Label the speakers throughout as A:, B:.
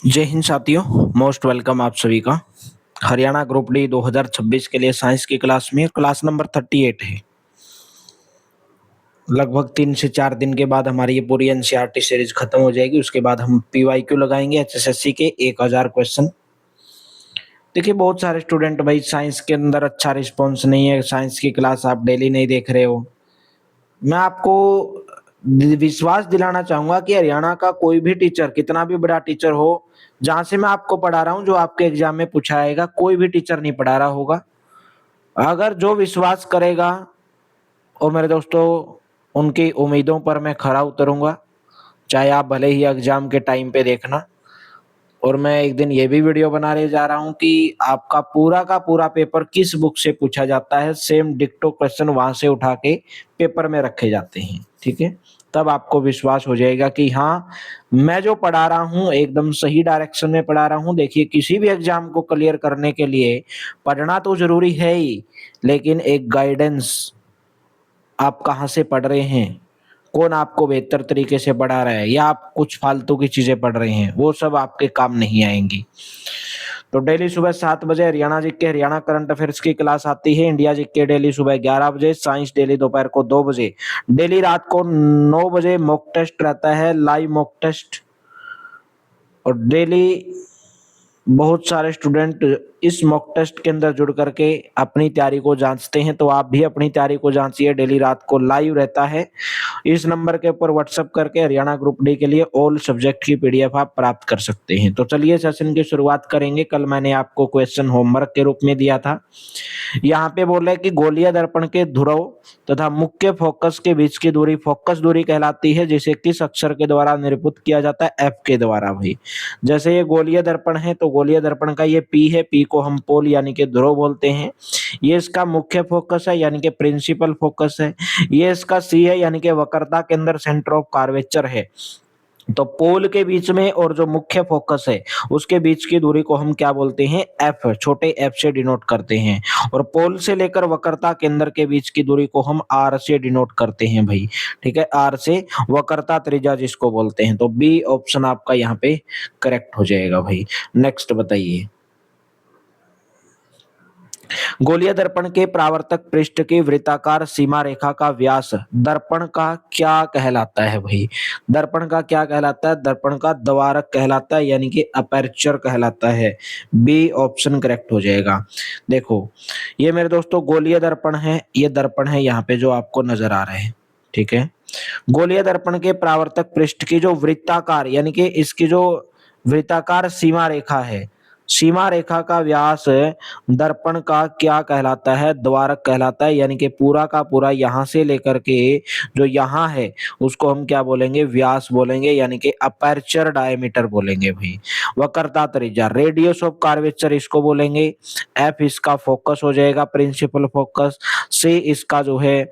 A: जय हिंद साथियों। Most welcome आप सभी का हरियाणा ग्रुप डी 2026 के लिए साइंस की क्लास में। क्लास नंबर 38 है। लगभग 3 से 4 दिन के बाद हमारी ये पूरी एनसीईआरटी सीरीज खत्म हो जाएगी। उसके बाद हम पीवाईक्यू लगाएंगे एचएसएससी के 1000 क्वेश्चन। देखिए, बहुत सारे स्टूडेंट भाई साइंस के अंदर अच्छा रिस्पॉन्स नहीं है, साइंस की क्लास आप डेली नहीं देख रहे हो। मैं आपको विश्वास दिलाना चाहूंगा कि हरियाणा का कोई भी टीचर, कितना भी बड़ा टीचर हो, जहां से मैं आपको पढ़ा रहा हूं, जो आपके एग्जाम में पूछा आएगा, कोई भी टीचर नहीं पढ़ा रहा होगा। अगर जो विश्वास करेगा, और मेरे दोस्तों, उनकी उम्मीदों पर मैं खरा उतरूंगा। चाहे आप भले ही एग्जाम के टाइम पे देखना। और मैं एक दिन ये भी वीडियो बनाने जा रहा हूँ कि आपका पूरा का पूरा पेपर किस बुक से पूछा जाता है। सेम डिक्टो क्वेश्चन वहां से उठा के पेपर में रखे जाते हैं। ठीक है, तब आपको विश्वास हो जाएगा कि हाँ, मैं जो पढ़ा रहा हूँ एकदम सही डायरेक्शन में पढ़ा रहा हूँ। देखिए, किसी भी एग्जाम को क्लियर करने के लिए पढ़ना तो जरूरी है ही, लेकिन एक गाइडेंस, आप कहाँ से पढ़ रहे हैं, कौन आपको बेहतर तरीके से पढ़ा रहा है, या आप कुछ फालतू की चीजें पढ़ रहे हैं, वो सब आपके काम नहीं आएंगी। तो डेली सुबह 7 बजे Haryana GK Haryana current affairs की क्लास आती है। इंडिया जीके डेली सुबह 11 बजे, साइंस डेली दोपहर को 2 बजे, डेली रात को 9 बजे मॉक टेस्ट रहता है, लाइव मॉक टेस्ट। और डेली बहुत सारे स्टूडेंट इस मॉक टेस्ट के अंदर जुड़ करके अपनी तैयारी को जांचते हैं। तो आप भी अपनी तैयारी को जांचिए। डेली रात को लाइव रहता है। इस नंबर के ऊपर व्हाट्सएप करके हरियाणा ग्रुप डी के लिए ऑल सब्जेक्ट की पीडीएफ आप प्राप्त कर सकते हैं। तो चलिए सेशन की शुरुआत करेंगे। कल मैंने आपको क्वेश्चन होमवर्क के रूप में दिया था। यहाँ पे बोल रहे कि गोलीय दर्पण के ध्रुव तथा मुख्य फोकस के बीच की दूरी फोकस दूरी कहलाती है, जिसे किस अक्षर के द्वारा निरूपित किया जाता है? एफ के द्वारा। भाई, जैसे ये गोलीय दर्पण है, तो गोलीय दर्पण का ये पी है, पी को हम पोल यानी कि ध्रुव बोलते हैं। ये इसका मुख्य फोकस है यानी कि प्रिंसिपल फोकस है। ये इसका सी है यानी कि वक्रता के अंदर सेंटर ऑफ कर्वेचर है। तो पोल के बीच में और जो मुख्य फोकस है उसके बीच की दूरी को हम क्या बोलते हैं? एफ, छोटे एफ से डिनोट करते हैं। और पोल से लेकर वक्रता केंद्र के बीच की दूरी को हम आर से डिनोट करते हैं भाई। ठीक है, आर से वक्रता त्रिज्या जिसको बोलते हैं। तो बी ऑप्शन आपका यहाँ पे करेक्ट हो जाएगा भाई। नेक्स्ट बताइए। गोलीय दर्पण के परावर्तक पृष्ठ की वृत्ताकार सीमा रेखा का व्यास दर्पण का क्या कहलाता है? भाई, दर्पण का क्या कहलाता है? दर्पण का द्वारक कहलाता है यानी कि अपर्चर कहलाता है। बी ऑप्शन करेक्ट हो जाएगा। देखो, ये मेरे दोस्तों गोलीय दर्पण है। ये दर्पण है यहाँ पे जो आपको नजर आ रहे हैं। ठीक है, गोलीय दर्पण के परावर्तक पृष्ठ की जो वृत्ताकार यानी कि इसकी जो वृत्ताकार सीमा रेखा है, सीमा रेखा का व्यास दर्पण का क्या कहलाता है? द्वारक कहलाता है। यानी कि पूरा का पूरा यहां से लेकर के जो यहाँ है उसको हम क्या बोलेंगे? व्यास बोलेंगे, यानी कि अपर्चर डायमीटर बोलेंगे भाई। वक्रता त्रिज्या, रेडियस ऑफ कर्वेचर इसको बोलेंगे। एफ इसका फोकस हो जाएगा, प्रिंसिपल फोकस। सी इसका जो है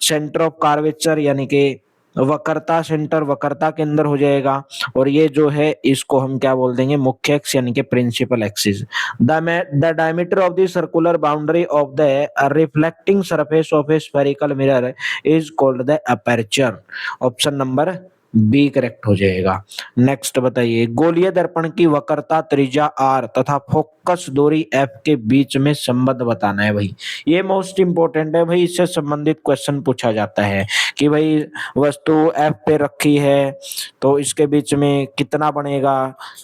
A: सेंटर ऑफ कर्वेचर यानी कि वक्रता सेंटर, वक्रता के अंदर हो जाएगा। और ये जो है इसको हम क्या बोल देंगे? मुख्य एक्स यानी कि principal axis. The diameter of the circular boundary of the reflecting surface of a spherical mirror is called the aperture. Option number B correct हो जाएगा। नेक्स्ट बताइए। गोलीय दर्पण की वक्रता त्रिज्या आर तथा फोकस दूरी एफ के बीच में संबंध बताना है भाई। ये मोस्ट इंपोर्टेंट है भाई। इससे संबंधित क्वेश्चन पूछा जाता है कि भाई वस्तु एफ पे रखी है तो इसके बीच में कितना बनेगा,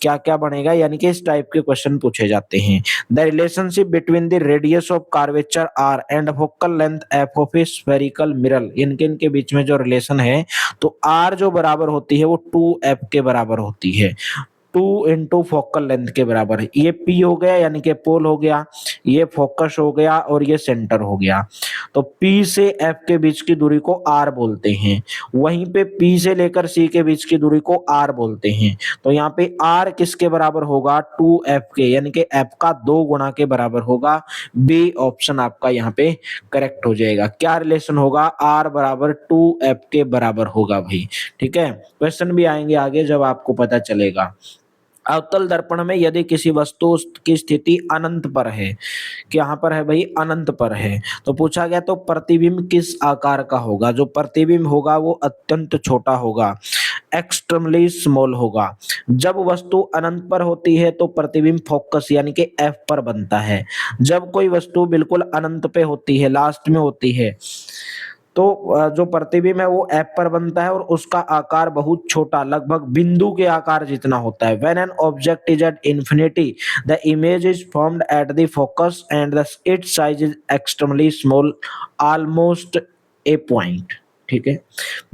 A: क्या क्या बनेगा, यानी कि इस टाइप के क्वेश्चन पूछे जाते हैं। The relationship between the radius of curvature R and focal length F of a spherical mirror, इनके इनके बीच में जो रिलेशन है, तो आर जो बराबर होती है वो 2f के बराबर होती है। 2 इंटू फोकल लेंथ के बराबर है। ये पी हो गया यानी कि पोल हो गया, ये फोकस हो गया और ये सेंटर हो गया। तो पी से एफ के बीच की दूरी को आर बोलते हैं। वहीं पे पी से लेकर सी के बीच की दूरी को आर बोलते हैं। तो यहाँ पे आर किसके बराबर होगा? 2f के, यानी कि एफ का 2 गुना के बराबर होगा। बी ऑप्शन आपका यहाँ पे करेक्ट हो जाएगा। क्या रिलेशन होगा? आर बराबर 2f के बराबर होगा भाई। ठीक है, क्वेश्चन भी आएंगे आगे जब आपको पता चलेगा। अवतल दर्पण में यदि किसी वस्तु की स्थिति अनंत पर है, यहाँ पर है भाई अनंत पर है, तो पूछा गया तो प्रतिबिंब किस आकार का होगा? जो प्रतिबिंब होगा वो अत्यंत छोटा होगा, एक्सट्रीमली स्मॉल होगा। जब वस्तु अनंत पर होती है तो प्रतिबिंब फोकस यानी कि एफ पर बनता है। जब कोई वस्तु बिल्कुल अनंत पे होती है, लास्ट में होती है, तो जो प्रतिबिंब है वो एफ पर बनता है और उसका आकार बहुत छोटा, लगभग बिंदु के आकार जितना होता है। When an object is at infinity the image is formed at the focus and the it's size is extremely small, almost A point. ठीक है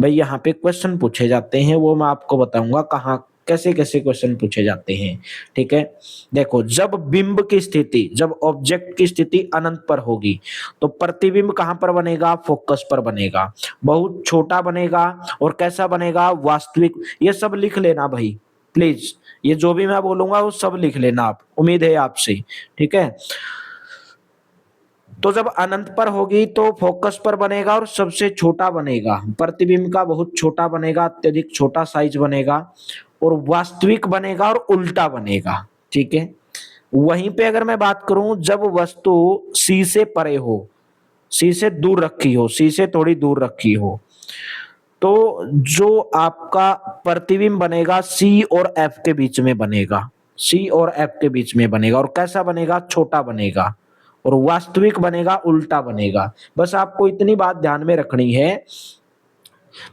A: भाई, यहाँ पे क्वेश्चन पूछे जाते हैं, वो मैं आपको बताऊंगा कहाँ कैसे कैसे क्वेश्चन पूछे जाते हैं। ठीक है, देखो, जब बिंब की स्थिति, जब ऑब्जेक्ट की स्थिति अनंत पर होगी तो प्रतिबिंब कहां पर बनेगा? फोकस पर बनेगा, बहुत छोटा बनेगा और कैसा बनेगा? वास्तविक। ये सब लिख लेना भाई प्लीज, ये जो भी मैं बोलूंगा वो सब लिख लेना आप, उम्मीद है आपसे। ठीक है, तो जब अनंत पर होगी तो फोकस पर बनेगा और सबसे छोटा बनेगा, प्रतिबिंब का बहुत छोटा बनेगा, अत्यधिक छोटा साइज बनेगा और वास्तविक बनेगा और उल्टा बनेगा। ठीक है, वहीं पे अगर मैं बात करूं, जब वस्तु सी से परे हो, सी से दूर रखी हो, सी से थोड़ी दूर रखी हो, तो जो आपका प्रतिबिंब बनेगा सी और एफ के बीच में बनेगा, सी और एफ के बीच में बनेगा और कैसा बनेगा? छोटा बनेगा और वास्तविक बनेगा उल्टा बनेगा। बस आपको इतनी बात ध्यान में रखनी है।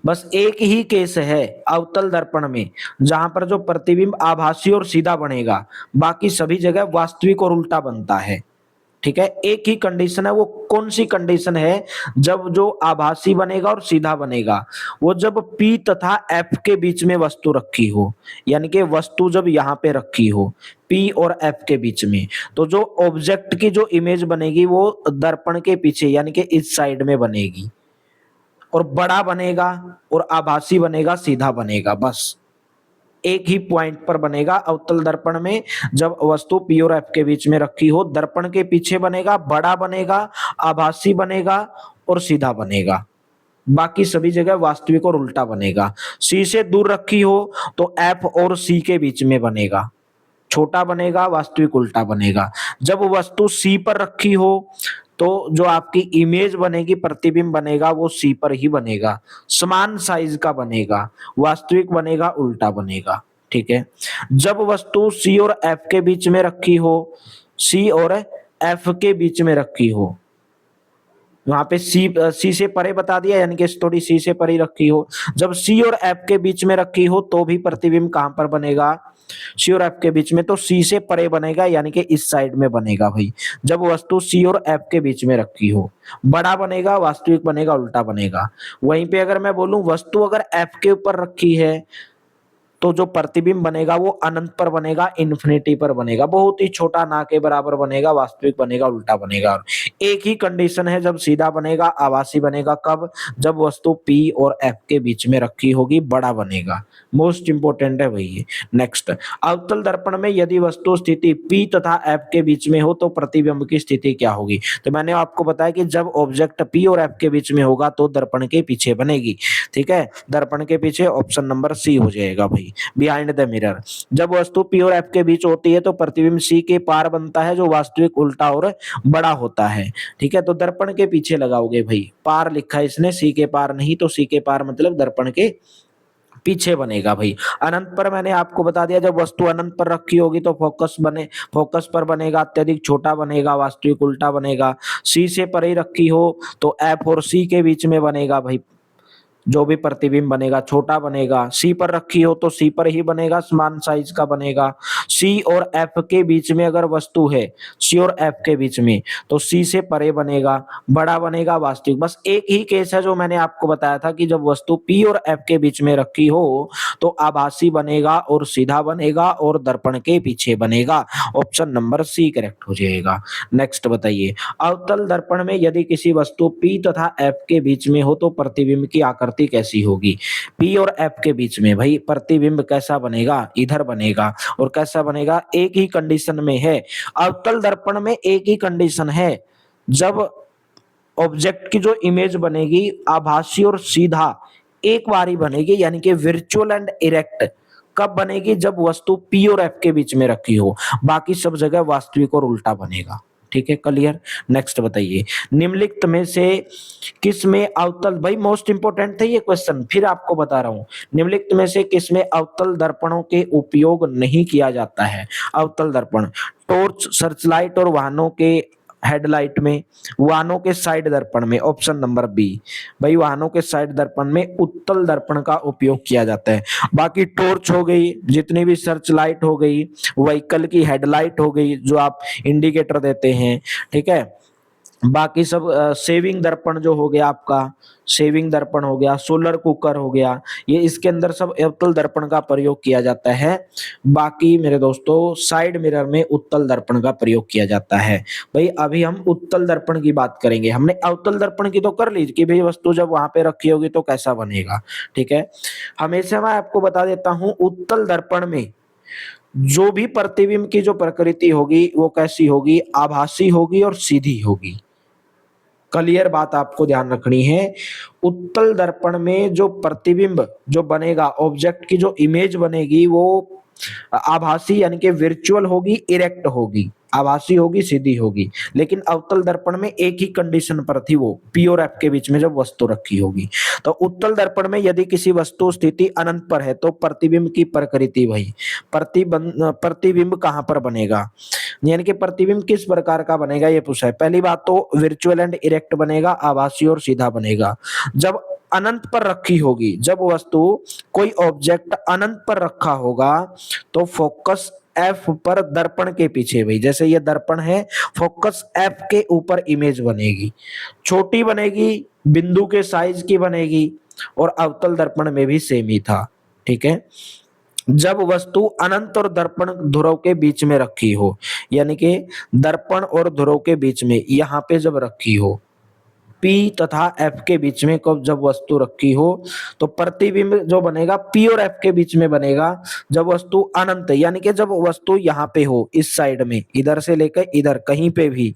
A: बस एक ही केस है अवतल दर्पण में जहां पर जो प्रतिबिंब आभासी और सीधा बनेगा, बाकी सभी जगह वास्तविक और उल्टा बनता है। ठीक है, एक ही कंडीशन है, वो कौन सी कंडीशन है? जब जो आभासी बनेगा और सीधा बनेगा, वो जब P तथा F के बीच में वस्तु रखी हो, यानी कि वस्तु जब यहाँ पे रखी हो P और F के बीच में, तो जो ऑब्जेक्ट की जो इमेज बनेगी वो दर्पण के पीछे यानी कि इस साइड में बनेगी और बड़ा बनेगा और आभासी बनेगा, सीधा बनेगा। बस एक ही पॉइंट पर बनेगा अवतल दर्पण में, जब वस्तु P और F के बीच में रखी हो, दर्पण के पीछे बनेगा, बड़ा बनेगा, आभासी बनेगा और सीधा बनेगा। बाकी सभी जगह वास्तविक और उल्टा बनेगा। C से दूर रखी हो तो F और C के बीच में बनेगा, छोटा बनेगा, वास्तविक उल्टा बनेगा। जब वस्तु C पर रखी हो तो जो आपकी इमेज बनेगी, प्रतिबिंब बनेगा, वो सी पर ही बनेगा, समान साइज का बनेगा, वास्तविक बनेगा, उल्टा बनेगा। ठीक है, जब वस्तु सी और एफ के बीच में रखी हो, सी और एफ के बीच में रखी हो, वहां पे सी से परे बता दिया, यानी कि थोड़ी सी से परे रखी हो। जब सी और एफ के बीच में रखी हो तो भी प्रतिबिंब कहां पर बनेगा? सी और एफ के बीच में, तो सी से परे बनेगा, यानी कि इस साइड में बनेगा भाई। जब वस्तु सी और एफ के बीच में रखी हो, बड़ा बनेगा, वास्तविक बनेगा, उल्टा बनेगा। वहीं पे अगर मैं बोलूं वस्तु अगर एफ के ऊपर रखी है तो जो प्रतिबिंब बनेगा वो अनंत पर बनेगा, इन्फिनिटी पर बनेगा, बहुत ही छोटा, ना के बराबर बनेगा, वास्तविक बनेगा, उल्टा बनेगा। एक ही कंडीशन है, जब सीधा बनेगा, आभासी बनेगा, कब? जब वस्तु P और F के बीच में रखी होगी, बड़ा बनेगा। मोस्ट इंपोर्टेंट है भई। नेक्स्ट, अवतल दर्पण में यदि वस्तु स्थिति P तथा F के बीच में हो तो प्रतिबिंब की स्थिति क्या होगी? तो मैंने आपको बताया कि जब ऑब्जेक्ट P और F के बीच में होगा तो दर्पण के पीछे बनेगी। ठीक है, दर्पण के पीछे, ऑप्शन नंबर सी हो जाएगा भाई, बिहाइंड द मिरर। जब वस्तु P और F के बीच होती है तो प्रतिबिंब C के पार बनता है, जो वास्तविक, उल्टा और बड़ा होता है। ठीक है, तो दर्पण के पीछे लगाओगे भाई, पार लिखा है इसने, C के पार नहीं, तो C के पार मतलब दर्पण के पीछे बनेगा भाई। अनंत पर मैंने आपको बता दिया, जब वस्तु अनंत पर रखी होगी तो फोकस पर बनेगा, अत्यधिक छोटा बनेगा, वास्तविक उल्टा बनेगा। सी से परे रखी हो तो एफ और सी के बीच में बनेगा भाई, जो भी प्रतिबिंब बनेगा छोटा बनेगा। सी पर रखी हो तो सी पर ही बनेगा, समान साइज का बनेगा। सी और एफ के बीच में अगर वस्तु है, सी और एफ के बीच में, तो सी से परे बनेगा, बड़ा बनेगा, वास्तविक। बस एक ही केस है जो मैंने आपको बताया था कि जब वस्तु पी और एफ के बीच में रखी हो तो आभासी बनेगा और सीधा बनेगा और दर्पण के पीछे बनेगा। ऑप्शन नंबर सी करेक्ट हो जाएगा। नेक्स्ट बताइए, अवतल दर्पण में यदि किसी वस्तु पी तथा एफ के बीच में हो तो प्रतिबिंब की आकृति कैसी होगी? P और F के बीच में भाई प्रतिबिंब कैसा बनेगा? इधर बनेगा। और कैसा बनेगा? एक ही कंडीशन में है, अवतल दर्पण में एक ही कंडीशन है, जब ऑब्जेक्ट की जो इमेज बनेगी आभासी और सीधा एक बार ही बनेगी, यानी कि वर्चुअल एंड इरेक्ट कब बनेगी? जब वस्तु P और F के बीच में रखी हो, बाकी सब जगह वास्तविक और उल्टा बनेगा। ठीक है, क्लियर? नेक्स्ट बताइए, निम्नलिखित में से किस में अवतल, भाई मोस्ट इंपोर्टेंट था ये क्वेश्चन, फिर आपको बता रहा हूं, निम्नलिखित में से किस में अवतल दर्पणों के उपयोग नहीं किया जाता है? अवतल दर्पण, टॉर्च, सर्चलाइट और वाहनों के हेडलाइट में, वाहनों के साइड दर्पण में, ऑप्शन नंबर बी। भाई वाहनों के साइड दर्पण में उत्तल दर्पण का उपयोग किया जाता है। बाकी टॉर्च हो गई, जितनी भी सर्च लाइट हो गई, व्हीकल की हेडलाइट हो गई जो आप इंडिकेटर देते हैं, ठीक है, बाकी सब सेविंग दर्पण जो हो गया आपका, सेविंग दर्पण हो गया, सोलर कुकर हो गया, ये इसके अंदर सब अवतल दर्पण का प्रयोग किया जाता है। बाकी मेरे दोस्तों साइड मिरर में उत्तल दर्पण का प्रयोग किया जाता है। भाई अभी हम उत्तल दर्पण की बात करेंगे, हमने अवतल दर्पण की तो कर ली कि भाई वस्तु जब वहां पे रखी होगी तो कैसा बनेगा। ठीक है, हमेशा मैं आपको बता देता हूं, उत्तल दर्पण में जो भी प्रतिबिंब की जो प्रकृति होगी वो कैसी होगी? आभासी होगी और सीधी होगी। क्लियर बात आपको ध्यान रखनी है। उत्तल दर्पण में जो प्रतिबिंब जो बनेगा, ऑब्जेक्ट की जो इमेज बनेगी वो आभासी यानी कि वर्चुअल होगी, इरेक्ट होगी, आभासी होगी, सीधी होगी। लेकिन अवतल दर्पण में एक ही कंडीशन पर थी, वो P और F के बीच में जब वस्तु रखी होगी। तो उत्तल दर्पण में यदि किसी वस्तु स्थिति अनंत पर है तो प्रतिबिंब की प्रकृति, भाई प्रतिबिंब कहां पर बनेगा, यानी कि प्रतिबिंब किस प्रकार का बनेगा ये पूछा है। पहली बात तो वर्चुअल एंड इरेक्ट बनेगा, आभासी और सीधा बनेगा। जब अनंत पर रखी होगी, जब वस्तु कोई ऑब्जेक्ट अनंत पर रखा होगा तो फोकस F पर दर्पण के पीछे, भाई जैसे ये दर्पण है, फोकस F के ऊपर इमेज बनेगी, छोटी बनेगी, बिंदु के साइज की बनेगी, और अवतल दर्पण में भी सेम ही था। ठीक है, जब वस्तु अनंत और दर्पण ध्रुव के बीच में रखी हो, यानी कि दर्पण और ध्रुव के बीच में यहां पे जब रखी हो, P तथा F के बीच में कब जब वस्तु रखी हो तो प्रतिबिंब जो बनेगा P और F के बीच में बनेगा जब वस्तु अनंत, यानी कि जब वस्तु यहाँ पे हो, इस साइड में, इधर से लेकर इधर कहीं पे भी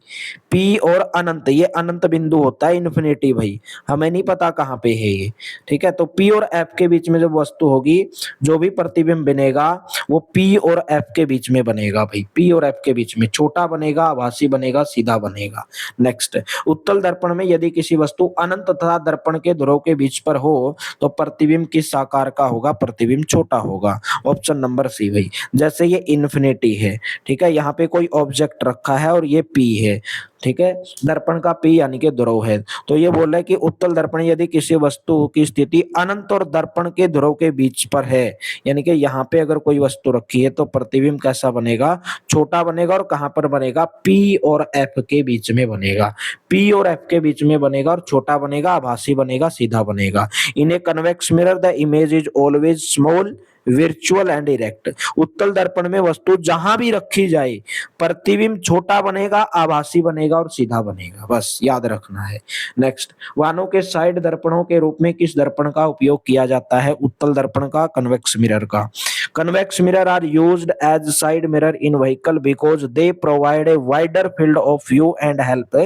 A: P और अनंत, ये अनंत बिंदु होता है, इन्फिनिटी, भाई हमें नहीं पता कहाँ पे है ये। ठीक है, तो P और F के बीच में जब वस्तु होगी, जो भी प्रतिबिंब बनेगा वो P और F के बीच में बनेगा, भाई P और F के बीच में, छोटा बनेगा, आभासी बनेगा, सीधा बनेगा। नेक्स्ट, उत्तल दर्पण में यदि किसी वस्तु अनंत तथा दर्पण के ध्रुव के बीच पर हो तो प्रतिबिंब किस आकार का होगा? प्रतिबिंब छोटा होगा, ऑप्शन नंबर सी। भाई जैसे ये इन्फिनिटी है, ठीक है, यहाँ पे कोई ऑब्जेक्ट रखा है और ये P है, ठीक है, दर्पण का P यानी कि ध्रुव है, तो ये बोल रहा है कि उत्तल दर्पण यदि किसी वस्तु की स्थिति अनंत और दर्पण के ध्रुव के बीच पर है, यानी कि यहाँ पे अगर कोई वस्तु रखी है तो प्रतिबिंब कैसा बनेगा? छोटा बनेगा, और कहां पर बनेगा? P और F के बीच में बनेगा, P और F के बीच में बनेगा और छोटा बनेगा, आभासी बनेगा, सीधा बनेगा। In a convex mirror the image is always small, virtual and erect. उत्तल दर्पण में वस्तु जहां भी रखी जाए प्रतिबिंब छोटा बनेगा, आभासी बनेगा और सीधा बनेगा, बस याद रखना है। नेक्स्ट, वाहनों के साइड दर्पणों के रूप में किस दर्पण का उपयोग किया जाता है? उत्तल दर्पण का, कन्वेक्स मिरर का। Convex mirror are used as side mirror in vehicle because they provide a wider field of view and help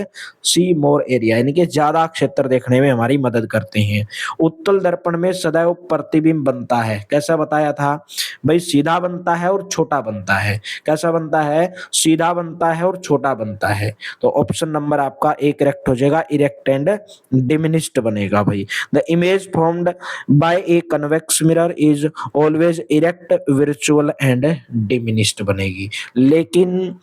A: see more area, यानी कि ज्यादा क्षेत्र देखने में हमारी मदद करते हैं। उत्तल दर्पण में सदैव प्रतिबिंब बनता है, कैसा बताया था भाई? सीधा बनता है और छोटा बनता है। कैसा बनता है? सीधा बनता है और छोटा बनता है। तो ऑप्शन नंबर आपका एक करेक्ट हो जाएगा, इरेक्ट एंड डिमिनिश्ड बनेगा। भाई the image formed by A convex mirror is always erect, virtual and diminished बनेगी। लेकिन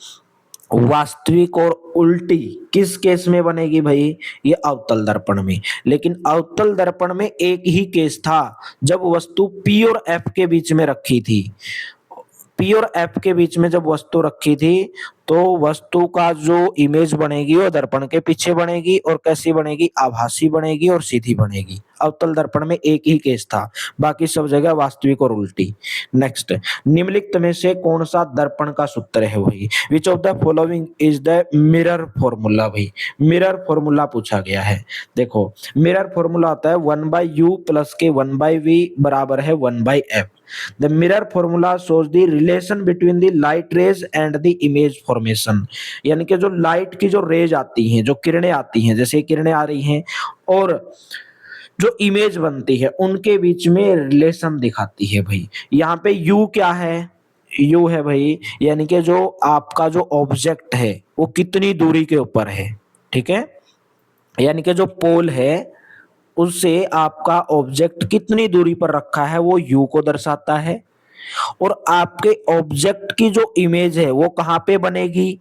A: वास्तविक और उल्टी किस केस में बनेगी भाई? ये अवतल दर्पण में। लेकिन अवतल दर्पण में एक ही केस था जब वस्तु P और F के बीच में रखी थी। P और F के बीच में जब वस्तु रखी थी तो वस्तु का जो इमेज बनेगी वो दर्पण के पीछे बनेगी, और कैसी बनेगी? आभासी बनेगी और सीधी बनेगी। अवतल दर्पण में एक ही केस था, बाकी सब जगह वास्तविक और उल्टी। नेक्स्ट, निम्नलिखित में से कौन सा दर्पण का सूत्र है? वही विच of the following is the mirror formula. भाई मिरर फॉर्मूला पूछा गया है। देखो मिरर फॉर्मूला आता है 1/u प्लस के 1/v बराबर है 1/f। The mirror formula shows the relation between the light rays and the image formation, यानी कि जो लाइट की जो रेज आती हैं, जो किरणें आती हैं, जैसे किरणें आ रही हैं और जो इमेज बनती है उनके बीच में रिलेशन दिखाती है भाई। यहाँ पे यू क्या है, यू है भाई, यानी कि जो आपका जो ऑब्जेक्ट है वो कितनी दूरी के ऊपर है, ठीक है, यानी कि जो पोल है उससे आपका ऑब्जेक्ट कितनी दूरी पर रखा है वो यू को दर्शाता है। और आपके ऑब्जेक्ट की जो इमेज है वो कहाँ पे बनेगी,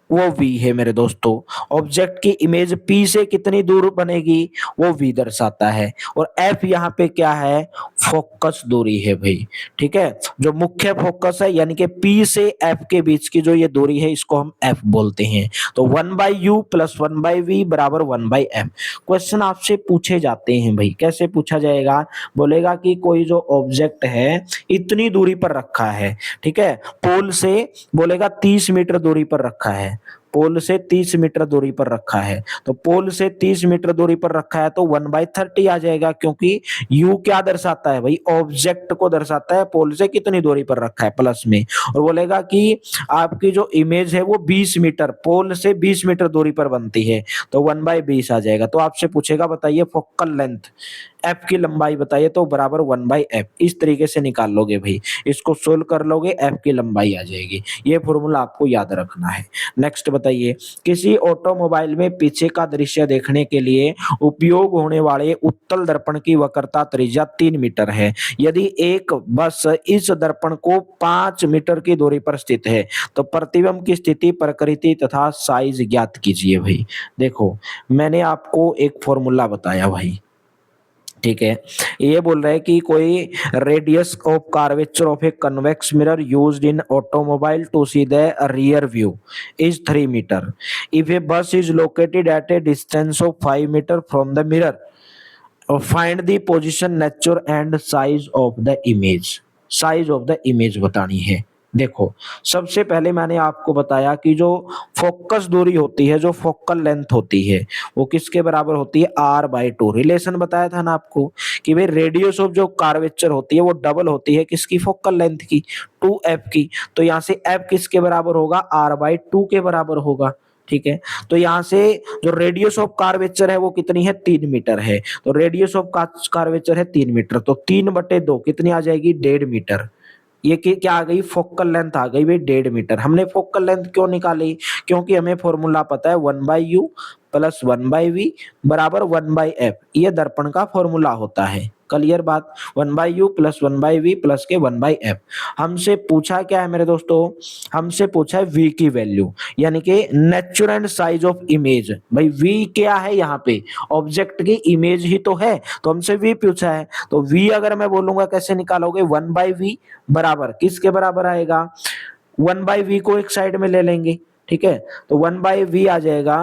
A: वो V है मेरे दोस्तों। ऑब्जेक्ट की इमेज P से कितनी दूर बनेगी वो V दर्शाता है। और F यहाँ पे क्या है, फोकस दूरी है भाई, ठीक है, जो मुख्य फोकस है यानी कि P से F के बीच की जो ये दूरी है इसको हम F बोलते हैं। तो 1/U प्लस 1/V बराबर 1/M। क्वेश्चन आपसे पूछे जाते हैं भाई, कैसे पूछा जाएगा, बोलेगा कि कोई जो ऑब्जेक्ट है इतनी दूरी पर रखा है, ठीक है, पोल से बोलेगा 30 मीटर दूरी पर रखा है, पोल से 30 मीटर दूरी पर रखा है, तो पोल से 30 मीटर दूरी पर रखा है तो 1/30 आ जाएगा, क्योंकि यू क्या दर्शाता है भाई, ऑब्जेक्ट को दर्शाता है, पोल से कितनी दूरी पर रखा है प्लस में। और बोलेगा कि आपकी जो इमेज है वो 20 मीटर, पोल से 20 मीटर दूरी पर बनती है, तो 1/20 आ जाएगा। तो आपसे पूछेगा बताइए फोकल लेंथ, एफ की लंबाई बताइए, तो बराबर 1/f, इस तरीके से निकाल लोगे भाई, इसको सोल्व कर लोगे एफ की लंबाई आ जाएगी। ये फॉर्मूला आपको याद रखना है। नेक्स्ट बताइए, किसी ऑटोमोबाइल में पीछे का दृश्य देखने के लिए उपयोग होने वाले उत्तल दर्पण की वक्रता त्रिज्या 3 मीटर है। यदि एक बस इस दर्पण को 5 मीटर की दूरी पर स्थित है तो प्रतिबिंब की स्थिति, प्रकृति तथा साइज ज्ञात कीजिए भाई। देखो मैंने आपको एक फॉर्मूला बताया भाई, ठीक है, ये बोल रहा है कि कोई radius of curvature of a convex mirror used in automobile to see the rear view is 3 metre. If a bus is located at a distance of 5 metre from the mirror, find the position, nature and size of the image. Size of the image बतानी है। देखो सबसे पहले मैंने आपको बताया कि जो फोकस दूरी होती है, जो फोकल लेंथ होती है, वो किसके बराबर होती है, R/2। रिलेशन बताया था ना आपको कि भाई रेडियस ऑफ जो कर्वेचर होती है वो डबल होती है किसकी, फोकल लेंथ की, 2f की। तो यहाँ से f किसके बराबर होगा, R/2 के बराबर होगा, ठीक है। तो यहाँ से जो रेडियस ऑफ कर्वेचर है वो कितनी है, 3 मीटर है, तो रेडियस ऑफ कर्वेचर है 3 मीटर, तो 3/2 कितनी आ जाएगी, 1.5 मीटर। ये क्या आ गई, फोकल लेंथ आ गई भाई 1.5 मीटर। हमने फोकल लेंथ क्यों निकाली, क्योंकि हमें फॉर्मूला पता है 1/u प्लस 1/v बराबर 1/f, ये दर्पण का फॉर्मूला होता है। क्लियर बात, 1/u प्लस 1/v प्लस के 1/f। हमसे पूछा क्या है मेरे दोस्तों, हमसे पूछा है v की वैल्यू, यानी कि nature and size of image. भाई v क्या है, यहाँ पे ऑब्जेक्ट की इमेज ही तो है, तो हमसे v पूछा है, तो v अगर मैं बोलूंगा कैसे निकालोगे, 1/v बराबर किसके बराबर आएगा, 1/v को एक साइड में ले लेंगे, ठीक है, तो 1/v आ जाएगा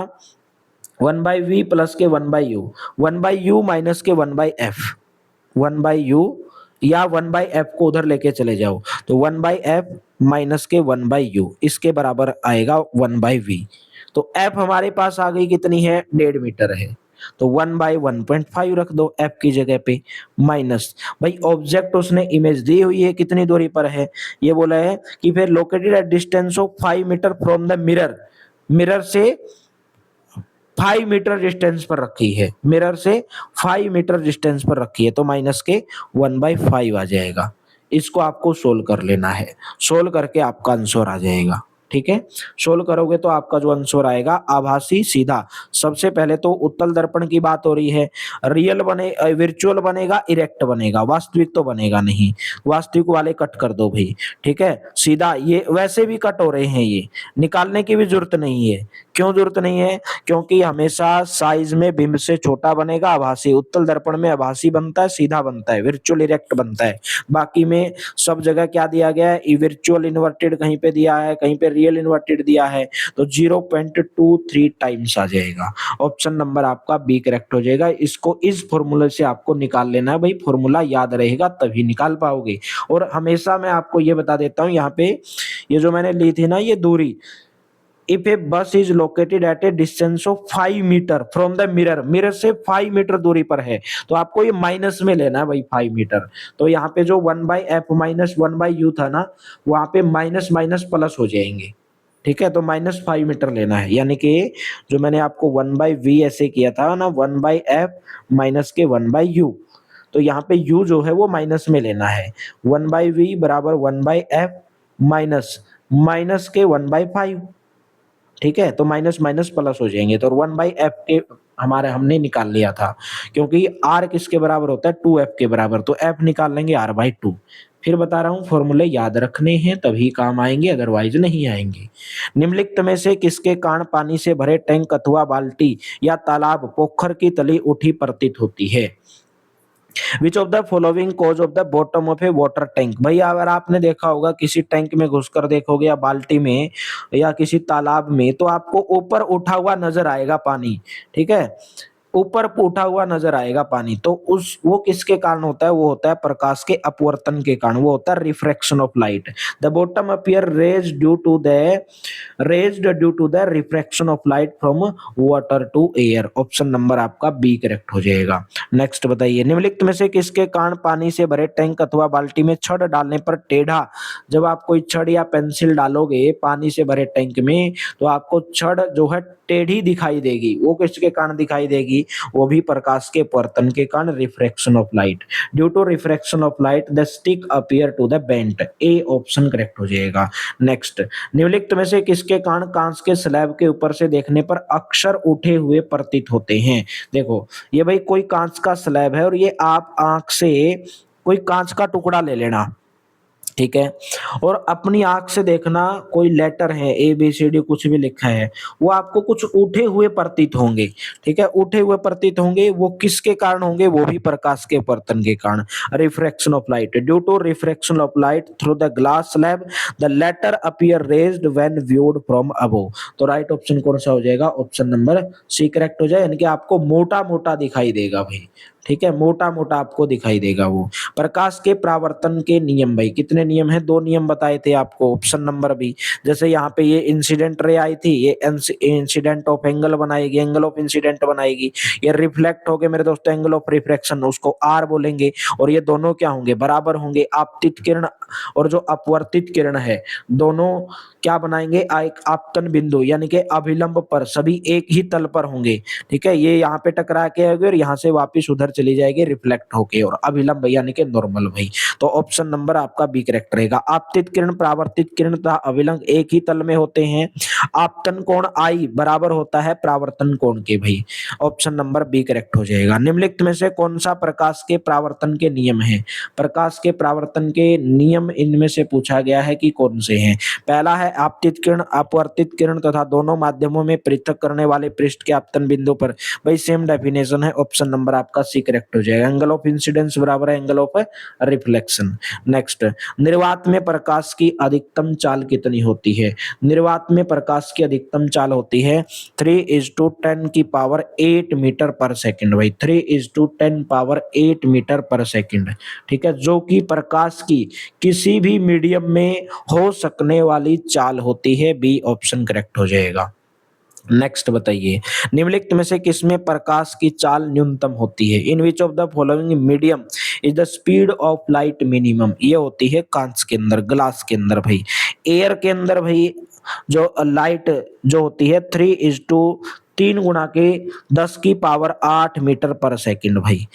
A: 1/v प्लस के 1/u, 1/u माइनस के 1/f, 1/u या 1/f को उधर लेके चले जाओ, तो 1/f माइनस के 1/u, इसके बराबर आएगा 1/v। तो f हमारे पास आ गई कितनी है, 1.5 मीटर है, तो 1/1.5 रख दो f की जगह पे, माइनस भाई ऑब्जेक्ट उसने इमेज दी हुई है कितनी दूरी पर है, ये बोला है कि फिर located at distance of 5 metre from the mirror, mirror से 5 मीटर डिस्टेंस पर रखी है, मिरर से 5 मीटर डिस्टेंस पर रखी है, तो माइनस के 1/5 आ जाएगा। इसको आपको सोल्व कर लेना है, सोल्व करके आपका आंसर आ जाएगा, ठीक है। सोल्व करोगे तो आपका जो आंसर आएगा आभासी सीधा। सबसे पहले तो उत्तल दर्पण की बात हो रही है, रियल बने, वर्चुअल बनेगा, इरेक्ट बनेगा, वास्तविक तो बनेगा नहीं, वास्तविक वाले कट कर दो भाई, ठीक है। सीधा ये वैसे भी कट हो रहे हैं, ये निकालने की भी जरूरत नहीं है। क्यों जरूरत नहीं है, क्योंकि हमेशा साइज में बिंब से छोटा बनेगा आभासी, उत्तल दर्पण में आभासी बनता है, सीधा बनता है, वर्चुअल इरेक्ट बनता है। बाकी में सब जगह क्या दिया गया है, वर्चुअल इन्वर्टेड कहीं पे दिया है, कहीं पे रियल इन्वर्टेड दिया है, तो 0.23 टाइम्स आ जाएगा। ऑप्शन नंबर आपका बी करेक्ट हो जाएगा। इसको इस फॉर्मूले से आपको निकाल लेना है भाई, फॉर्मूला याद रहेगा तभी निकाल पाओगे। और हमेशा मैं आपको ये बता देता हूँ, यहाँ पे ये जो मैंने ली थी ना ये दूरी, if a bus is located at a distance of 5 metre from the mirror, mirror से 5 मीटर दूरी पर है, तो आपको ये माइनस में लेना है भाई 5 मीटर। तो यहाँ पे जो 1/f माइनस 1/u था ना, वहां पे माइनस माइनस प्लस हो जाएंगे, ठीक है, तो -5 मीटर लेना है, यानी कि जो मैंने आपको 1/v ऐसे किया था ना, 1/f माइनस के 1/u, तो यहाँ पे u जो है वो माइनस में लेना है। 1/v बराबर 1/f माइनस माइनस के 1/5, ठीक है, तो माइनस माइनस प्लस हो जाएंगे, तो 1/f के हमारे हमने निकाल लिया था, क्योंकि r किसके बराबर होता है, 2f के बराबर, तो f निकाल लेंगे r/2। फिर बता रहा हूँ फॉर्मूले याद रखने हैं तभी काम आएंगे, अदरवाइज नहीं आएंगे। निम्नलिखित में से किसके कारण पानी से भरे टैंक अथवा बाल्टी या तालाब पोखर की तली उठी प्रतीत होती है? विच of the following cause of the bottom of A water tank. भाई अगर आपने देखा होगा किसी टैंक में घुसकर देखोगे या बाल्टी में या किसी तालाब में, तो आपको ऊपर उठा हुआ नजर आएगा पानी, ठीक है, ऊपर उठा हुआ नजर आएगा पानी, तो उस वो किसके कारण होता है, वो होता है प्रकाश के अपवर्तन के कारण, वो होता है refraction of light. The bottom appear raised due to the refraction of light from water to air. Option number आपका बी करेक्ट हो जाएगा। नेक्स्ट बताइए, निम्नलिखित में से किसके कारण पानी से भरे टैंक अथवा बाल्टी में छड़ डालने पर टेढ़ा, जब आप कोई छड़ या पेंसिल डालोगे पानी से भरे टैंक में, तो आपको छड़ जो है टेढ़ी दिखाई देगी, वो किसके कारण दिखाई देगी, वो भी प्रकाश के अपवर्तन के कारण, refraction of light. Due to refraction of light the stick appear to the bent. A option correct हो जाएगा। नेक्स्ट, निम्नलिखित में से किसके कारण कांच के स्लैब के ऊपर से देखने पर अक्षर उठे हुए प्रतीत होते हैं? देखो ये भाई कोई कांच का स्लैब है और ये आप आंख से कोई कांच का टुकड़ा ले लेना, ठीक है, और अपनी आंख से देखना, कोई लेटर है ABCD कुछ भी लिखा है, वो आपको कुछ उठे हुए प्रतीत होंगे, ठीक है, उठे हुए प्रतीत होंगे, वो किसके कारण होंगे, वो भी प्रकाश के अपवर्तन के कारण, refraction of light. Due to refraction of light through the glass slab the letter appear raised when viewed from above. तो राइट ऑप्शन कौन सा हो जाएगा, ऑप्शन नंबर सी करेक्ट हो जाए, यानी कि आपको मोटा मोटा दिखाई देगा भाई, ठीक है, मोटा मोटा आपको दिखाई देगा वो। प्रकाश के परावर्तन के नियम, भाई कितने नियम है, 2 नियम बताए थे आपको, ऑप्शन नंबर बी। जैसे यहाँ पे ये इंसिडेंट रे आई थी, ये इंसिडेंट ऑफ एंगल बनाएगी, एंगल ऑफ इंसिडेंट बनाएगी, ये रिफ्लेक्ट हो गए मेरे दोस्तों एंगल ऑफ रिफ्रैक्शन, उसको आर बोलेंगे, और ये दोनों क्या होंगे, बराबर होंगे। आपतित किरण और जो अपवर्तित किरण है, दोनों क्या बनाएंगे, एक आपतन बिंदु, यानी कि अभिलंब पर, सभी एक ही तल पर होंगे, ठीक है, ये यहाँ पे टकरा के आएगी और यहाँ से वापिस उधर चली जाएगी रिफ्लेक्ट होके, और अभिलंब यानी कि नॉर्मल भाई। तो ऑप्शन नंबर आपका बी करेक्ट रहेगा। आपतित किरण, परावर्तित किरण तथा अभिलंब एक ही तल में होते हैं। आपतन कोण आई बराबर होता है परावर्तन कोण के भाई, ऑप्शन नंबर बी करेक्ट हो जाएगा। निम्नलिखित में से कौन सा प्रकाश के परावर्तन के नियम है? प्रकाश के परावर्तन के नियम इनमें से पूछा गया है कि कौन से हैं। पहला है आपतित किरण, अपवर्तित किरण तथा दोनों माध्यमों में पृथक करने वाले पृष्ठ के आपतन बिंदु पर, भाई सेम डेफिनेशन है, ऑप्शन नंबर आपका सी करेक्ट हो जाएगा। एंगल ऑफ इंसिडेंस बराबर है एंगल ऑफ रिफ्लेक्शन। नेक्स्ट, निर्वात में प्रकाश की अधिकतम चाल कितनी होती है? निर्वात में प्रकाश की अधिकतम चाल होती है 3:10 की पावर 8 मीटर पर सेकंड, भाई 3:10 पावर 8 मीटर पर सेकंड, ठीक है, जो कि प्रकाश की किसी भी मीडियम में हो सकने वाली चाल होती है। बी ऑप्शन करेक्ट हो जाएगा। नेक्स्ट बताइए, निम्नलिखित में से किसमें प्रकाश की चाल न्यूनतम होती है? In which of the following medium is the speed of light minimum? ये होती है कांच के अंदर, ग्लास के अंदर भाई। एयर के अंदर भाई जो लाइट जो होती है 3 गुणा के 10 की पावर 8 मीटर पर सेकंड भाई,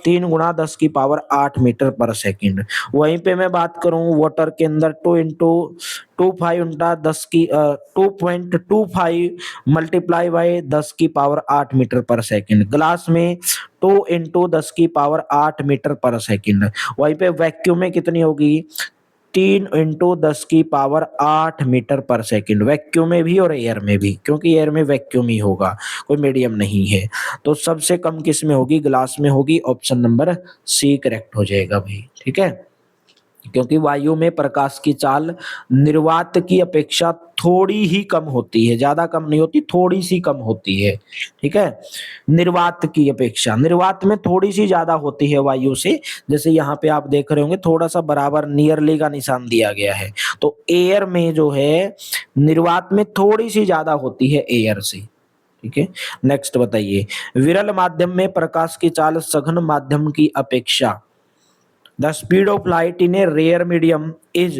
A: 3 गुणा 10 की पावर 8 मीटर पर सेकंड। वहीं पे मैं बात करूं वाटर के अंदर 2 उल्टा 10 की 2.25 मल्टीप्लाई बाय 10 की पावर 8 मीटर पर सेकंड। ग्लास में 2 × 10 की पावर 8 मीटर पर सेकंड। वहीं पे वैक्यूम में कितनी होगी, 3 × 10 की पावर 8 मीटर पर सेकंड, वैक्यूम में भी और एयर में भी, क्योंकि एयर में वैक्यूम ही होगा, कोई मीडियम नहीं है। तो सबसे कम किस में होगी, ग्लास में होगी, ऑप्शन नंबर सी करेक्ट हो जाएगा भाई, ठीक है, क्योंकि वायु में प्रकाश की चाल निर्वात की अपेक्षा थोड़ी ही कम होती है, ज्यादा कम नहीं होती, थोड़ी सी कम होती है, ठीक है, निर्वात की अपेक्षा, निर्वात में थोड़ी सी ज्यादा होती है वायु से। जैसे यहाँ पे आप देख रहे होंगे थोड़ा सा बराबर नियरली का निशान दिया गया है, तो एयर में जो है निर्वात में थोड़ी सी ज्यादा होती है एयर से, ठीक है। नेक्स्ट बताइए, विरल माध्यम में प्रकाश की चाल सघन माध्यम की अपेक्षा, the speed of light in a rare medium is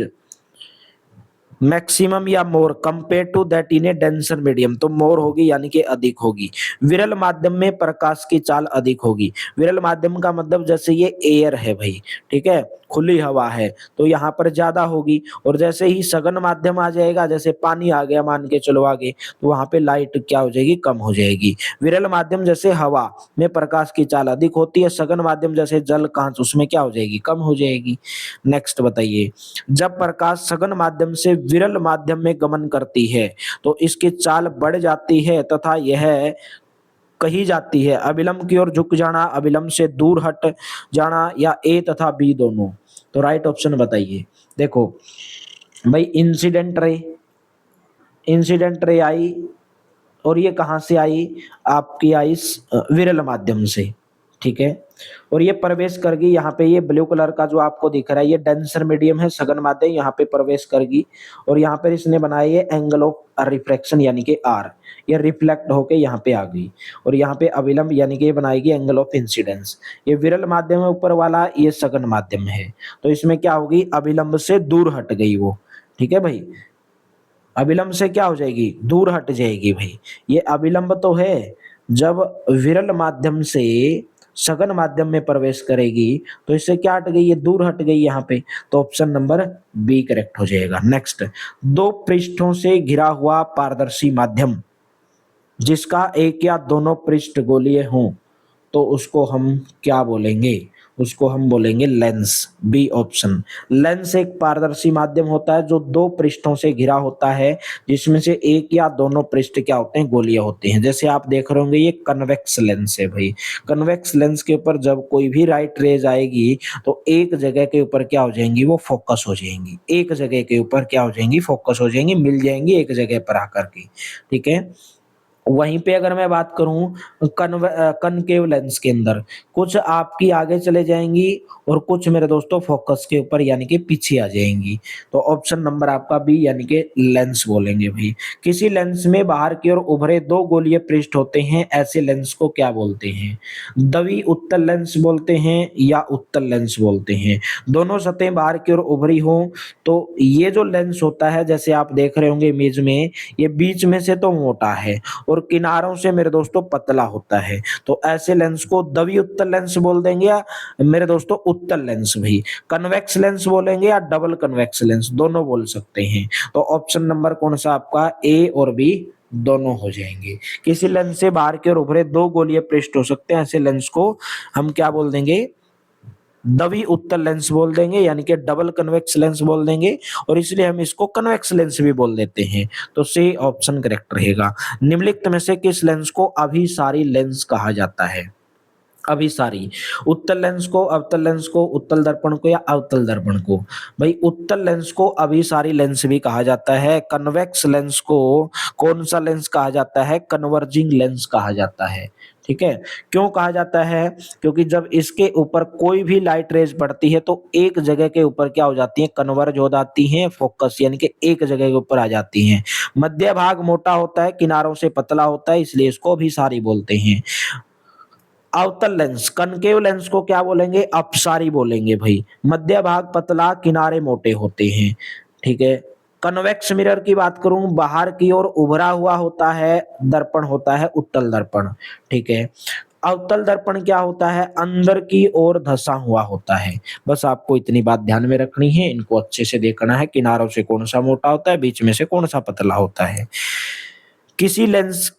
A: maximum या more compare to that in a denser medium, तो मोर होगी यानी कि अधिक होगी। विरल माध्यम में प्रकाश की चाल अधिक होगी। विरल माध्यम का मतलब जैसे ये एयर है भाई, ठीक है, खुली हवा है, तो यहाँ पर ज्यादा होगी। और जैसे ही सघन माध्यम आ जाएगा, जैसे पानी आ गया मान के चलो आगे, तो वहां पे लाइट क्या हो जाएगी, कम हो जाएगी। विरल माध्यम जैसे हवा में प्रकाश की चाल अधिक होती है, सघन माध्यम जैसे जल कांच, उसमें क्या हो जाएगी, कम हो जाएगी। नेक्स्ट बताइए, जब प्रकाश सघन माध्यम से विरल माध्यम में गमन करती है तो इसकी चाल बढ़ जाती है तथा यह कही जाती है अविलंब की ओर झुक जाना, अविलंब से दूर हट जाना, या ए तथा बी दोनों। तो राइट ऑप्शन बताइए। देखो भाई, इंसिडेंट रे आई, और ये कहाँ से आई, आपकी आई विरल माध्यम से, ठीक है। और ये प्रवेश कर गई यहाँ पे, ये ब्लू कलर का जो आपको दिख रहा है ये डेंसर मीडियम है, सघन माध्यम, यहाँ पे प्रवेश कर गई। और यहाँ पर इसने बनाया ये एंगल ऑफ रिफ्रैक्शन यानी कि आर, ये रिफ्लेक्ट होके यहाँ पे आ गई। और यहाँ पे अविलंब यानी कि ये बनाएगी एंगल ऑफ इंसिडेंस। ये विरल माध्यम है ऊपर वाला, ये सघन माध्यम है, तो इसमें क्या होगी, अविलंब से दूर हट गई वो, ठीक है भाई। अविलंब से क्या हो जाएगी, दूर हट जाएगी भाई। ये अविलंब तो है, जब विरल माध्यम से सघन माध्यम में प्रवेश करेगी तो इससे क्या हट गई, ये दूर हट गई यहाँ पे, तो ऑप्शन नंबर बी करेक्ट हो जाएगा। नेक्स्ट, दो पृष्ठों से घिरा हुआ पारदर्शी माध्यम जिसका एक या दोनों पृष्ठ गोलीय हों तो उसको हम क्या बोलेंगे, उसको हम बोलेंगे लेंस, बी ऑप्शन। लेंस एक पारदर्शी माध्यम होता है जो दो पृष्ठों से घिरा होता है, जिसमें से एक या दोनों पृष्ठ क्या होते हैं, गोलीय होते हैं। जैसे आप देख रहे होंगे ये कन्वेक्स लेंस है भाई। कन्वेक्स लेंस के ऊपर जब कोई भी राइट रेज आएगी तो एक जगह के ऊपर क्या हो जाएंगी, वो फोकस हो जाएंगी, एक जगह के ऊपर क्या हो जाएंगी, फोकस हो जाएंगी, मिल जाएंगी एक जगह पर आकर के, ठीक है। वहीं पे अगर मैं बात करूं कनकेव लेंस के अंदर, कुछ आपकी आगे चले जाएंगी और कुछ मेरे दोस्तों फोकस के ऊपर यानी कि पीछे आ जाएंगी। तो ऑप्शन नंबर आपका बी यानी कि लेंस बोलेंगे भाई। किसी लेंस में बाहर की ओर उभरे दो गोलीय पृष्ठ होते हैं, ऐसे लेंस को क्या बोलते हैं, द्वि उत्तल लेंस बोलते हैं या उत्तल लेंस बोलते हैं। दोनों सतहें बाहर की ओर उभरी हो तो ये जो लेंस होता है, जैसे आप देख रहे होंगे इमेज में, ये बीच में से तो मोटा है और किनारों से मेरे दोस्तों पतला होता है, तो ऐसे लेंस को द्विउत्तल लेंस बोल देंगे या मेरे दोस्तों उत्तल लेंस भी, कन्वेक्स लेंस बोलेंगे या डबल कन्वेक्स लेंस, दोनों बोल सकते हैं। तो ऑप्शन नंबर कौन सा आपका, ए और बी दोनों हो जाएंगे। किसी लेंस से बाहर की ओर उभरे दो गोलीय पृष्ठ हो सकते हैं, ऐसे लेंस को हम क्या बोल देंगे, द्वि उत्तल लेंस बोल देंगे यानी कि डबल कन्वेक्स लेंस बोल देंगे, और इसलिए हम इसको कन्वेक्स लेंस भी बोल देते हैं। तो सी ऑप्शन करेक्ट रहेगा। निम्नलिखित में से किस लेंस को अभिसारी लेंस कहा जाता है, अभिसारी, उत्तल लेंस को, अवतल लेंस को, उत्तल दर्पण को या अवतल दर्पण को। भाई उत्तल लेंस को अभिसारी लेंस भी कहा जाता है। कन्वेक्स लेंस को कौन सा लेंस कहा जाता है, कन्वर्जिंग लेंस कहा जाता है, ठीक है। क्यों कहा जाता है, क्योंकि जब इसके ऊपर कोई भी लाइट रेज पड़ती है तो एक जगह के ऊपर क्या हो जाती है, कन्वर्ज हो जाती हैं, फोकस यानी कि एक जगह के ऊपर आ जाती हैं। मध्य भाग मोटा होता है, किनारों से पतला होता है, इसलिए इसको अभिसारी बोलते हैं। अवतल लेंस, कनकेव लेंस को क्या बोलेंगे, अपसारी बोलेंगे भाई। मध्य भाग पतला, किनारे मोटे होते हैं, ठीक है। कन्वेक्स मिरर की बात करूं, बाहर की ओर उभरा हुआ होता है, दर्पण होता है उत्तल दर्पण, ठीक है। अवतल दर्पण क्या होता है, अंदर की ओर धंसा हुआ होता है। बस आपको इतनी बात ध्यान में रखनी है, इनको अच्छे से देखना है, किनारों से कौन सा मोटा होता है, बीच में से कौन सा पतला होता है। किसी लेंस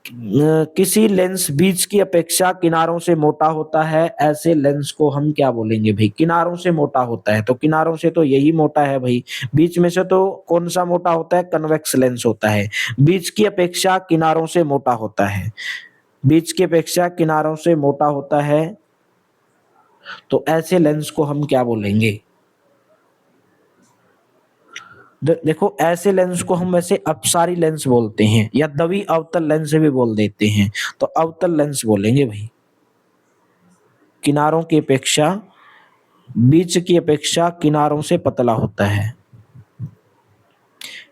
A: किसी लेंस बीच की अपेक्षा किनारों से मोटा होता है, ऐसे लेंस को हम क्या बोलेंगे भाई, किनारों से मोटा होता है, तो किनारों से तो यही मोटा है भाई, बीच में से तो कौन सा मोटा होता है, कन्वेक्स लेंस होता है। बीच की अपेक्षा किनारों से मोटा होता है, बीच की अपेक्षा किनारों से मोटा होता है, तो ऐसे लेंस को हम क्या बोलेंगे, देखो ऐसे लेंस को हम वैसे अपसारी लेंस बोलते हैं या द्वि अवतल लेंस भी बोल देते हैं, तो अवतल लेंस बोलेंगे भाई। किनारों की अपेक्षा, बीच की अपेक्षा किनारों से पतला होता है,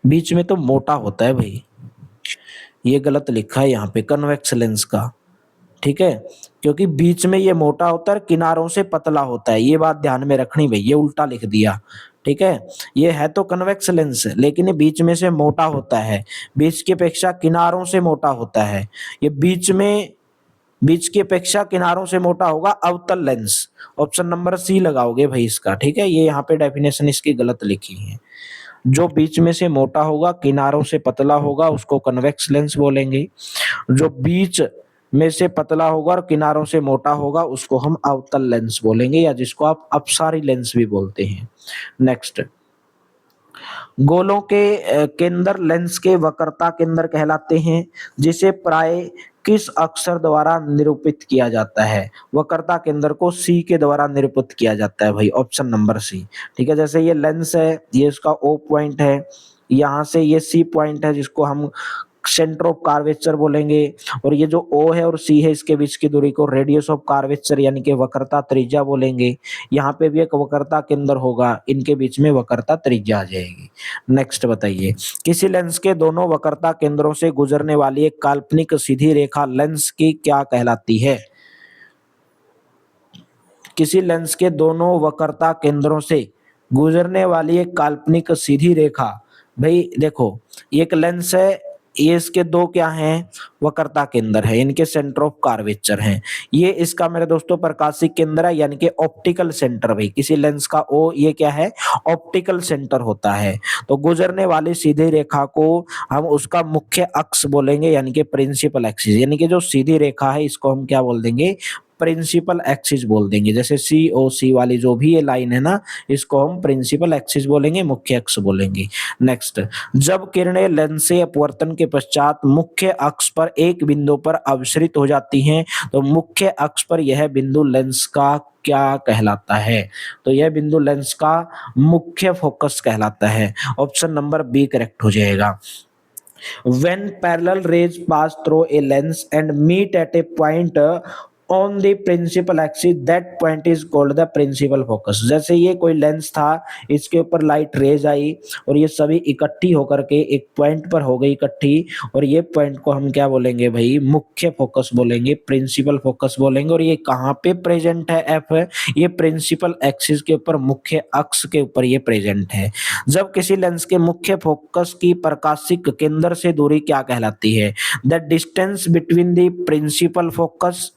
A: बीच में तो मोटा होता है भाई, ये गलत लिखा है यहाँ पे कन्वेक्स लेंस का, ठीक है। क्योंकि बीच में ये मोटा होता है, किनारों से पतला होता है, ये बात ध्यान में रखनी भाई, ये उल्टा लिख दिया, ठीक है। ये है तो कन्वेक्स लेंस, लेकिन ये बीच में से मोटा होता है, बीच की अपेक्षा किनारों से मोटा होता है। ये बीच की अपेक्षा किनारों से मोटा होगा अवतल लेंस। ऑप्शन नंबर सी लगाओगे भाई इसका, ठीक है। ये यहाँ पे डेफिनेशन इसकी गलत लिखी है। जो बीच में से मोटा होगा, किनारों से पतला होगा, उसको कन्वेक्स लेंस बोलेंगे। जो बीच में से पतला होगा और किनारों से मोटा होगा, उसको हम अवतल लेंस बोलेंगे, या जिसको आप अपसारी लेंस भी बोलते हैं। नेक्स्ट, गोलों के केंद्र लेंस के वक्रता केंद्र कहलाते हैं, जिसे प्राय किस अक्षर द्वारा निरूपित किया जाता है? वक्रता केंद्र को सी के द्वारा निरूपित किया जाता है भाई, ऑप्शन नंबर सी। ठीक है, जैसे ये लेंस है, ये इसका ओ पॉइंट है, यहाँ से ये सी पॉइंट है जिसको हम सेंटर ऑफ कार्वेचर बोलेंगे, और ये जो ओ है और सी है इसके बीच की दूरी को रेडियस ऑफ कार्वेचर यानी कि वक्रता त्रिज्या बोलेंगे। यहाँ पे भी एक वक्रता केंद्र होगा, इनके बीच में वक्रता त्रिज्या आ जाएगी। नेक्स्ट बताइए, किसी लेंस के दोनों वक्रता केंद्रों से गुजरने वाली एक काल्पनिक सीधी रेखा लेंस की क्या कहलाती है? किसी लेंस के दोनों वक्रता केंद्रों से गुजरने वाली एक काल्पनिक सीधी रेखा, भाई देखो एक लेंस है, ये इसके दो क्या हैं, वक्रता केंद्र है, इनके सेंटर ऑफ कार्वेचर हैं। ये इसका मेरे दोस्तों प्रकाशिक केंद्र है, यानी कि ऑप्टिकल सेंटर। भाई किसी लेंस का ओ ये क्या है, ऑप्टिकल सेंटर होता है। तो गुजरने वाली सीधी रेखा को हम उसका मुख्य अक्ष बोलेंगे, यानी कि प्रिंसिपल एक्सिस। यानी कि जो सीधी रेखा है इसको हम क्या बोल देंगे, प्रिंसिपल एक्सिस बोल देंगे। जैसे सी ओ सी वाली जो भी ये लाइन है ना, इसको हम प्रिंसिपल एक्सिस बोलेंगे, मुख्य अक्ष बोलेंगे। नेक्स्ट, जब किरणें लेंस से अपवर्तन के पश्चात मुख्य अक्ष पर एक बिंदु पर अवसरित हो जाती हैं, तो मुख्य अक्ष पर यह बिंदु लेंस का क्या कहलाता है? तो यह बिंदु लेंस का मुख्य फोकस कहलाता है। ऑप्शन नंबर बी करेक्ट हो जाएगा। When parallel rays pass through a lens and meet at a point on the principal axis, that point is called the principal focus। जैसे ये कोई लेंस था, इसके ऊपर लाइट रेज आई और ये सभी इकट्ठी होकर के एक पॉइंट पर हो गई इकट्ठी, और ये पॉइंट को हम क्या बोलेंगे भाई, मुख्य फोकस बोलेंगे, प्रिंसिपल फोकस बोलेंगे। और ये कहाँ पे प्रेजेंट है एफ, ये प्रिंसिपल एक्सिस के ऊपर, मुख्य अक्ष के ऊपर ये प्रेजेंट है। जब किसी लेंस के मुख्य फोकस की प्रकाशिक केंद्र से दूरी क्या कहलाती है? The distance between the principal focus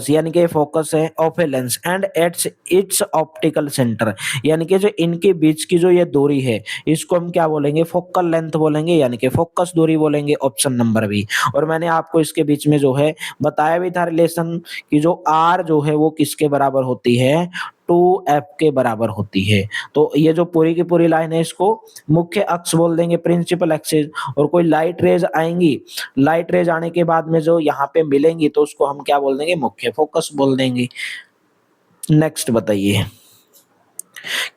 A: यानी कि फोकस है of a lens and its its optical centre, यानी कि जो इनके बीच की जो ये दूरी है इसको हम क्या बोलेंगे, फोकल लेंथ बोलेंगे, यानी कि फोकस दूरी बोलेंगे। Option number B. और मैंने आपको इसके बीच में जो है बताया भी था रिलेशन कि जो आर जो है वो किसके बराबर होती है, 2f के बराबर होती है। तो ये जो पूरी की पूरी लाइन है इसको मुख्य अक्ष बोल देंगे, प्रिंसिपल एक्सिस। और कोई लाइट रेज आएंगी, लाइट रेज आने के बाद में जो यहाँ पे मिलेंगी तो उसको हम क्या बोल देंगे, मुख्य फोकस बोल देंगे। नेक्स्ट बताइए,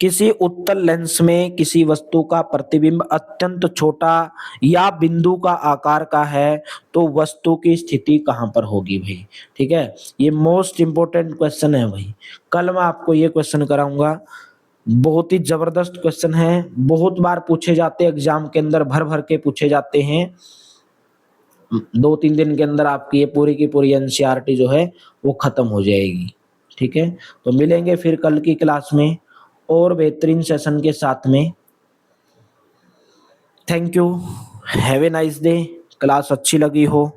A: किसी उत्तल लेंस में किसी वस्तु का प्रतिबिंब अत्यंत छोटा या बिंदु का आकार का है तो वस्तु की स्थिति कहां पर होगी भाई? ठीक है, ये मोस्ट इंपोर्टेंट क्वेश्चन है भाई। कल मैं आपको ये क्वेश्चन कराऊंगा, बहुत ही जबरदस्त क्वेश्चन है, बहुत बार पूछे जाते हैं एग्जाम के अंदर, भर भर के पूछे जाते हैं। 2-3 दिन के अंदर आपकी ये पूरी की पूरी एनसीईआरटी जो है वो खत्म हो जाएगी। ठीक है, तो मिलेंगे फिर कल की क्लास में और बेहतरीन सेशन के साथ में। Thank you, have a nice day. Class अच्छी लगी हो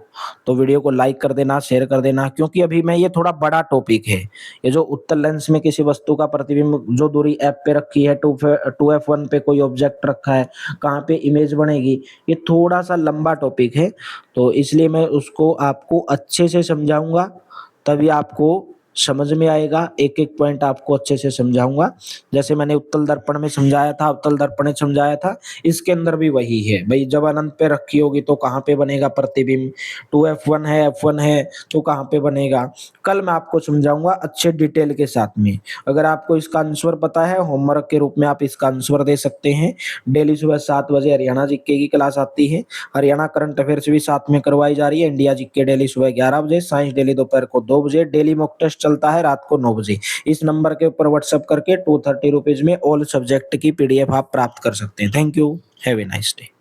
A: तो वीडियो को लाइक कर देना, शेयर कर देना, क्योंकि अभी मैं ये थोड़ा बड़ा टॉपिक है। ये जो उत्तल लेंस में किसी वस्तु का प्रतिबिंब जो दूरी एफ पे रखी है, 2f1 पे कोई ऑब्जेक्ट रखा है, कहाँ पे इमेज बनेगी, ये थोड़ा सा लंबा टॉपिक है, तो इसलिए मैं उसको आपको अच्छे से समझाऊंगा, तभी आपको समझ में आएगा। एक एक पॉइंट आपको अच्छे से समझाऊंगा, जैसे मैंने उत्तल दर्पण में समझाया था, अवतल दर्पण में समझाया था, इसके अंदर भी वही है भाई। जब अनंत पे रखी होगी तो कहाँ पे बनेगा प्रतिबिंब, 2f1 है, f1 है तो कहाँ पे बनेगा, कल मैं आपको समझाऊंगा अच्छे डिटेल के साथ में। अगर आपको इसका आंसर पता है, होमवर्क के रूप में आप इसका आंसर दे सकते हैं। डेली सुबह 7 बजे हरियाणा जीके की क्लास आती है, हरियाणा करंट अफेयर्स भी साथ में करवाई जा रही है। इंडिया जीके डेली सुबह 11 बजे, साइंस डेली दोपहर को 2 बजे, डेली मॉक टेस्ट चलता है रात को 9 बजे। इस नंबर के ऊपर व्हाट्सएप करके 230 रुपीज में ऑल सब्जेक्ट की पीडीएफ आप प्राप्त कर सकते हैं। Thank you, have a nice day.